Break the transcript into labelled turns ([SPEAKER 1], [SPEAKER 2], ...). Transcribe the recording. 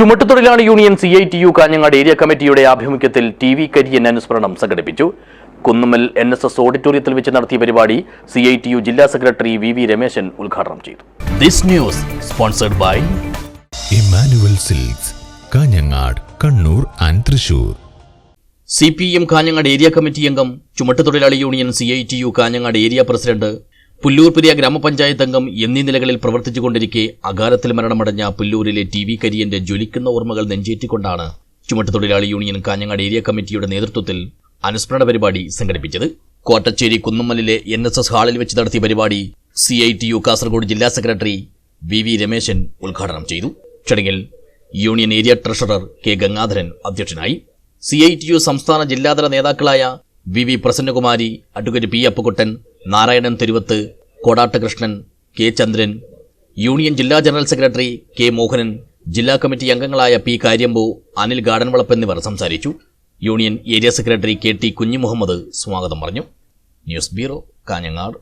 [SPEAKER 1] ചുമട്ടുതൊഴിലാളി union CITU Kanhangad area കമ്മിറ്റിയുടെ ആഭിമുഖ്യത്തിൽ TV Kariyan അനുസ്മരണം സംഘടിപ്പിച്ചു. കുന്നുമ്മൽ NSS ഓഡിറ്റോറിയത്തിൽ വെച്ച് നടത്തിയ പരിപാടി CITU ജില്ലാ സെക്രട്ടറി VV രമേശൻ ഉദ്ഘാടനം ചെയ്തു.
[SPEAKER 2] This news sponsored by
[SPEAKER 3] Emmanuel Silks, Kanhangad, Kannur and Thrissur.
[SPEAKER 2] CPM Kanhangad area committee അംഗം, ചുമട്ടുതൊഴിലാളി union CITU Kanhangad area president, Pullur ഗ്രാമപഞ്ചായത്ത് അംഗം എന്നീ നിലകളിൽ പ്രവർത്തിച്ചുകൊണ്ടിരിക്കെ അകാലത്തിൽ മരണമടഞ്ഞ പുല്ലൂരിലെ TV കരിയന്റെ ജ്വലിക്കുന്ന ഓർമ്മകൾ നെഞ്ചേറ്റിക്കൊണ്ടാണ് ചുമട്ടുതൊഴിലാളി യൂണിയൻ കാഞ്ഞങ്ങാട് ഏരിയ കമ്മിറ്റിയുടെ നേതൃത്വത്തിൽ അനുസ്മരണ പരിപാടി സംഘടിപ്പിച്ചത്. കോട്ടച്ചേരി കുന്നുമ്മലിലെ NSS ഹാളിൽ വെച്ച് നടത്തിയ പരിപാടി CITU കാസർഗോഡ് ജില്ലാ സെക്രട്ടറി VV രമേശൻ ഉദ്ഘാടനം ചെയ്തു. ചടങ്ങിൽ union area treasurer K Gangadharan അധ്യക്ഷനായി. CITU സംസ്ഥാന ജില്ലാതല നേതാക്കളായ VV Prasannakumari, advocate P Appukuttan, Narayanan Theruvath, Kodatt Krishnan, K Chandran, union ജില്ലാ ജനറൽ സെക്രട്ടറി K മോഹനൻ, ജില്ലാ കമ്മിറ്റി അംഗങ്ങളായ P കാര്യമ്പു, അനിൽ ഗാർഡൻവളപ്പ് എന്നിവർ സംസാരിച്ചു. Union area secretary KT Kunhimuhammed സ്വാഗതം പറഞ്ഞു. News bureau, Kanhangad.